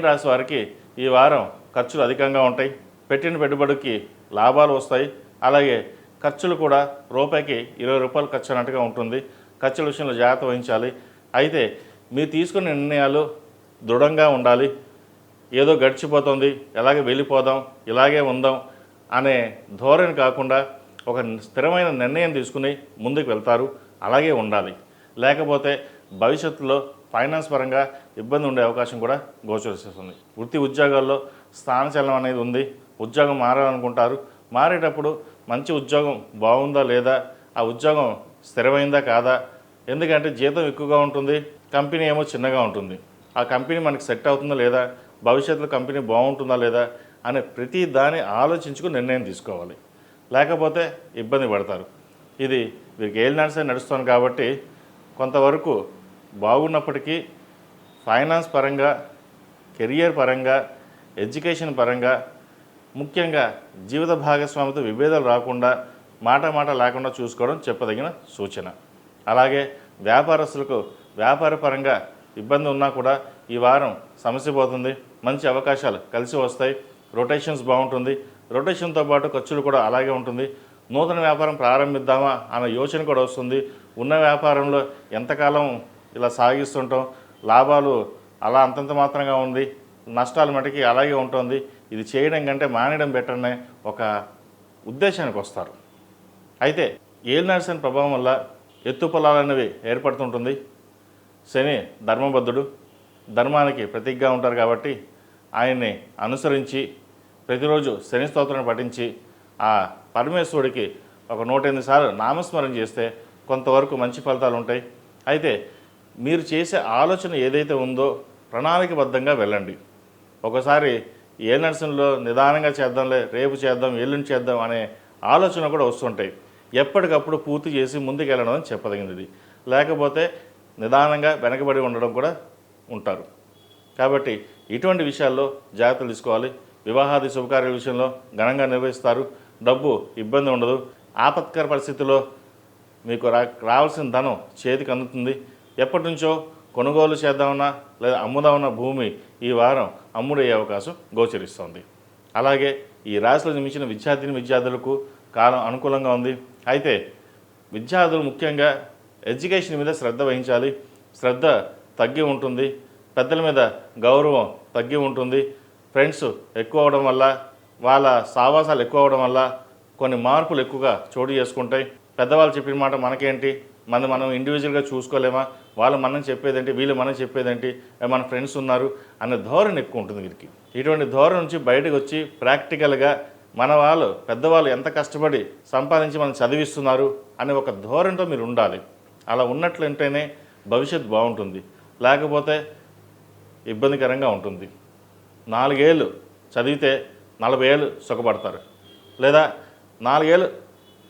మీన రాశి వారికి ఈ వారం ఖర్చులు అధికంగా ఉంటాయి. పెట్టిన పెట్టుబడికి లాభాలు వస్తాయి. అలాగే ఖర్చులు కూడా రూపాయికి 20 రూపాయలు ఖర్చు అన్నట్టుగా ఉంటుంది. ఖర్చుల విషయంలో జాగ్రత్త వహించాలి. అయితే మీరు తీసుకున్న నిర్ణయాలు దృఢంగా ఉండాలి. ఏదో గడిచిపోతుంది, ఎలాగే వెళ్ళిపోదాం, ఇలాగే ఉందాం అనే ధోరణి కాకుండా ఒక స్థిరమైన నిర్ణయం తీసుకుని ముందుకు వెళ్తారు. అలాగే ఉండాలి. లేకపోతే భవిష్యత్తులో ఫైనాన్స్ పరంగా ఇబ్బంది ఉండే అవకాశం కూడా గోచరిస్తుంది. వృత్తి ఉద్యోగాల్లో స్థానచలనం అనేది ఉంది. ఉద్యోగం మారాలనుకుంటారు. మారేటప్పుడు మంచి ఉద్యోగం బాగుందా లేదా, ఆ ఉద్యోగం స్థిరమైందా కాదా, ఎందుకంటే జీతం ఎక్కువగా ఉంటుంది, కంపెనీ ఏమో చిన్నగా ఉంటుంది. ఆ కంపెనీ మనకి సెట్ అవుతుందా లేదా, భవిష్యత్తులో కంపెనీ బాగుంటుందా లేదా అనే ప్రతి దాన్ని ఆలోచించుకుని నిర్ణయం తీసుకోవాలి. లేకపోతే ఇబ్బంది పడతారు. ఇది వీరికి ఏలినాడ్సే నడుస్తుంది కాబట్టి కొంతవరకు బాగున్నప్పటికీ ఫైనాన్స్ పరంగా, కెరియర్ పరంగా, ఎడ్యుకేషన్ పరంగా, ముఖ్యంగా జీవిత భాగస్వామితో విభేదాలు రాకుండా మాట లేకుండా చూసుకోవడం చెప్పదగిన సూచన. అలాగే వ్యాపారస్తులకు వ్యాపార పరంగా ఇబ్బంది ఉన్నా కూడా ఈ వారం సమస్య పోతుంది. మంచి అవకాశాలు కలిసి వస్తాయి. రొటేషన్స్ బాగుంటుంది. రొటేషన్తో పాటు ఖర్చులు కూడా అలాగే ఉంటుంది. నూతన వ్యాపారం ప్రారంభిద్దామా అన్న యోచన కూడా వస్తుంది. ఉన్న వ్యాపారంలో ఎంతకాలం ఇలా సాగిస్తుంటాం, లాభాలు అలా అంతంత మాత్రంగా ఉంది, నష్టాలు మటుకి అలాగే ఉంటుంది, ఇది చేయడం కంటే మానేయడం బెటర్ అనే ఒక ఉద్దేశానికి వస్తారు. అయితే ఏలినాడ్సన్ ప్రభావం వల్ల ఎత్తుపొలాలు అనేవి ఏర్పడుతుంటుంది. శని ధర్మబద్ధుడు, ధర్మానికి ప్రతీకగా ఉంటారు కాబట్టి ఆయన్ని అనుసరించి ప్రతిరోజు శని స్తోత్రాన్ని పఠించి ఆ పరమేశ్వరుడికి ఒక 108 సార్లు నామస్మరణ చేస్తే కొంతవరకు మంచి ఫలితాలు ఉంటాయి. అయితే మీరు చేసే ఆలోచన ఏదైతే ఉందో ప్రణాళికబద్ధంగా వెళ్ళండి. ఒకసారి ఏలినాడ్సన్లో నిదానంగా చేద్దాంలే, రేపు చేద్దాం, ఎల్లుండి చేద్దాం అనే ఆలోచన కూడా వస్తుంటాయి. ఎప్పటికప్పుడు పూర్తి చేసి ముందుకు వెళ్ళడం అని చెప్పదగినది. లేకపోతే నిదానంగా వెనకబడి ఉండడం కూడా ఉంటారు. కాబట్టి ఇటువంటి విషయాల్లో జాగ్రత్తలు తీసుకోవాలి. వివాహాది శుభకార్యాల విషయంలో ఘనంగా నిర్వహిస్తారు. డబ్బు ఇబ్బంది ఉండదు. ఆపత్కర పరిస్థితుల్లో మీకు రావాల్సిన ధనం చేతికి అందుతుంది. ఎప్పటి నుంచో కొనుగోలు చేద్దామన్నా లేదా అమ్ముదామన్న భూమి ఈ వారం అమ్ముడయ్యే అవకాశం గోచరిస్తుంది. అలాగే ఈ రాశిలో జన్మించిన విద్యార్థులకు కాలం అనుకూలంగా ఉంది. అయితే విద్యార్థులు ముఖ్యంగా ఎడ్యుకేషన్ మీద శ్రద్ధ వహించాలి. శ్రద్ధ తగ్గి ఉంటుంది. పెద్దల మీద గౌరవం తగ్గి ఉంటుంది. ఫ్రెండ్స్ ఎక్కువ అవడం వల్ల, వాళ్ళ సావాసాలు ఎక్కువ అవడం వల్ల కొన్ని మార్పులు ఎక్కువగా చోటు చేసుకుంటాయి. పెద్దవాళ్ళు చెప్పిన మాట మనకేంటి, మనం ఇండివిజువల్గా చూసుకోలేమా, వాళ్ళు మనం చెప్పేదేంటి, వీళ్ళు మనం చెప్పేదేంటి, మన ఫ్రెండ్స్ ఉన్నారు అనే ధోరణి ఎక్కువ ఉంటుంది వీరికి. ఇటువంటి ధోరణి నుంచి బయటకు వచ్చి ప్రాక్టికల్గా మన వాళ్ళు పెద్దవాళ్ళు ఎంత కష్టపడి సంపాదించి మనం చదివిస్తున్నారు అనే ఒక ధోరణితో మీరు ఉండాలి. అలా ఉన్నట్లంటేనే భవిష్యత్తు బాగుంటుంది. లేకపోతే ఇబ్బందికరంగా ఉంటుంది. 4 ఏళ్ళు చదివితే 40 ఏళ్ళు సుఖపడతారు. లేదా 4 ఏళ్ళు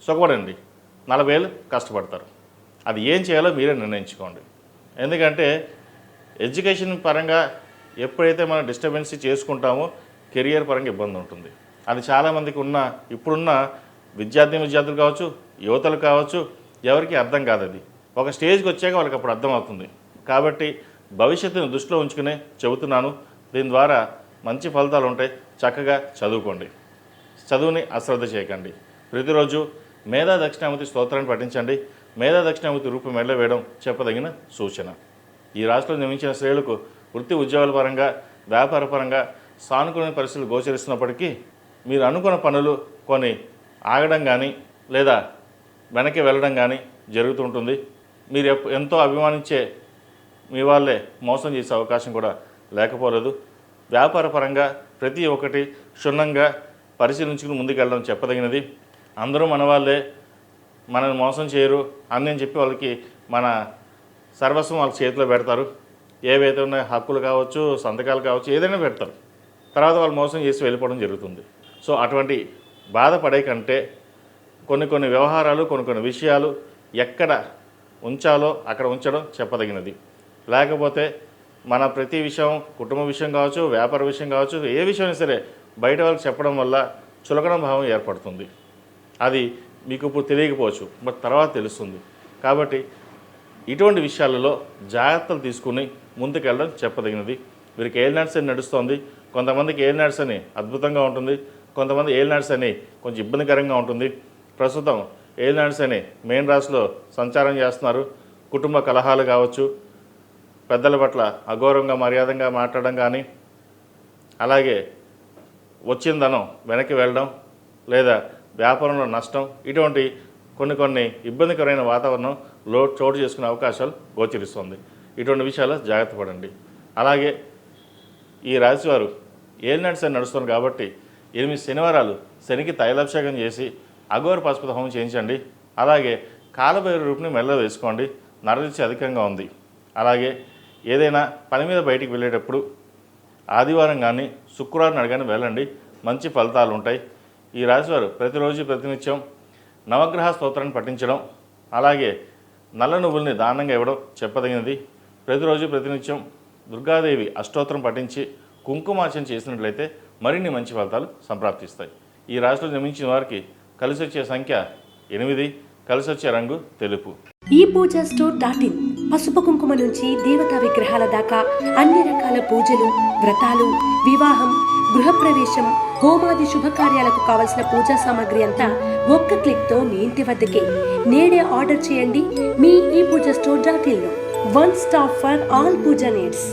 సుఖపడండి, 40 ఏళ్ళు కష్టపడతారు. అది ఏం చేయాలో మీరే నిర్ణయించుకోండి. ఎందుకంటే ఎడ్యుకేషన్ పరంగా ఎప్పుడైతే మనం డిస్టర్బెన్స్ చేసుకుంటామో కెరియర్ పరంగా ఇబ్బంది ఉంటుంది. అది చాలామందికి ఇప్పుడున్న విద్యార్థులు కావచ్చు, యువతలు కావచ్చు, ఎవరికి అర్థం కాదు. అది ఒక స్టేజ్కి వచ్చాక వాళ్ళకి అప్పుడు అర్థమవుతుంది. కాబట్టి భవిష్యత్తును దృష్టిలో ఉంచుకునే చెబుతున్నాను. దీని ద్వారా మంచి ఫలితాలు ఉంటాయి. చక్కగా చదువుకోండి. చదువుని అశ్రద్ధ చేయకండి. ప్రతిరోజు మేధా దక్షిణామూర్తి స్తోత్రాన్ని పఠించండి. మేధా దక్షిణామూర్తి రూపం మెళ్ళ వేయడం చెప్పదగిన సూచన. ఈ రాష్ట్రంలో నిర్మించిన స్త్రీలకు వృత్తి ఉద్యోగాల పరంగా, వ్యాపార పరంగా సానుకూల పరిస్థితులు గోచరిస్తున్నప్పటికీ మీరు అనుకున్న పనులు కొన్ని ఆగడం కానీ లేదా వెనక్కి వెళ్ళడం కానీ జరుగుతుంటుంది. మీరు ఎంతో అభిమానించే మీ వాళ్ళే మోసం చేసే అవకాశం కూడా లేకపోలేదు. వ్యాపార పరంగా ప్రతి ఒక్కటి క్షుణ్ణంగా పరిశీలించుకుని ముందుకెళ్ళడం చెప్పదగినది. అందరూ మన వాళ్ళే, మనల్ని మోసం చేయరు అని చెప్పి వాళ్ళకి మన సర్వస్వం వాళ్ళ చేతిలో పెడతారు. ఏవైతే ఉన్నాయో హక్కులు కావచ్చు, సంతకాలు కావచ్చు, ఏదైనా పెడతారు. తర్వాత వాళ్ళు మోసం చేసి వెళ్ళిపోవడం జరుగుతుంది. సో అటువంటి బాధపడే కంటే కొన్ని వ్యవహారాలు, కొన్ని విషయాలు ఎక్కడ ఉంచాలో అక్కడ ఉంచడం చెప్పదగినది. లేకపోతే మన ప్రతి విషయం, కుటుంబ విషయం కావచ్చు, వ్యాపార విషయం కావచ్చు, ఏ విషయమైనా సరే బయట వాళ్ళకి చెప్పడం వల్ల చులకన భావం ఏర్పడుతుంది. అది మీకు ఇప్పుడు తెలియకపోవచ్చు, బట్ తర్వాత తెలుస్తుంది. కాబట్టి ఇటువంటి విషయాలలో జాగ్రత్తలు తీసుకుని ముందుకెళ్ళడం చెప్పదగినది. వీరికి ఏలినాటి శని నడుస్తోంది. కొంతమందికి ఏలినాటి శని అద్భుతంగా ఉంటుంది, కొంతమంది ఏలినాటి శని కొంచెం ఇబ్బందికరంగా ఉంటుంది. ప్రస్తుతం ఏలినాటి శని మేన్ రాశిలో సంచారం చేస్తున్నారు. కుటుంబ కలహాలు కావచ్చు, పెద్దల పట్ల అఘోరంగా మర్యాదగా మాట్లాడడం కానీ, అలాగే వచ్చిన ధనం వెనక్కి వెళ్ళడం లేదా వ్యాపారంలో నష్టం, ఇటువంటి కొన్ని ఇబ్బందికరమైన వాతావరణం చోటు చేసుకునే అవకాశాలు గోచరిస్తుంది. ఇటువంటి విషయాల్లో జాగ్రత్త పడండి. అలాగే ఈ రాశివారు ఏలినాటి శని నడుస్తుంది కాబట్టి 8 శనివారాలు శనికి తైలాభిషేకం చేసి అఘోర పశుపతి హోమం చేయించండి. అలాగే కాలభైరవ రూపుని మెల్ల వేసుకోండి. నరదిష్టి అధికంగా ఉంది. అలాగే ఏదైనా పని మీద బయటికి వెళ్ళేటప్పుడు ఆదివారం కానీ శుక్రవారం నాడు కానీ వెళ్ళండి, మంచి ఫలితాలు ఉంటాయి. ఈ రాశివారు ప్రతిరోజు ప్రతినిత్యం నవగ్రహ స్తోత్రాన్ని పఠించడం, అలాగే నల్ల నువ్వుల్ని దానంగా ఇవ్వడం చెప్పదగినది. ప్రతిరోజు ప్రతినిత్యం దుర్గాదేవి అష్టోత్తరం పఠించి కుంకుమార్చన చేసినట్లయితే మరిన్ని మంచి ఫలితాలు సంప్రాప్తిస్తాయి. ఈ రాశిలో జన్మించిన వారికి కలిసి వచ్చే సంఖ్య 8, కలిసి వచ్చే రంగు తెలుపు. ఈ పూజా స్టోర్ .in పసుపు కుంకుమ నుంచి దేవతా విగ్రహాల దాకా అన్ని రకాల పూజలు, వ్రతాలు, వివాహం, గృహప్రవేశం, హోమాది శుభకార్యాలకు కావలసిన పూజా సామాగ్రి అంతా ఒక్క క్లిక్తో మీ ఇంటి వద్దకే. నేడే ఆర్డర్ చేయండి మీ ఈ పూజా స్టోర్ .in లో. One stop for all puja needs.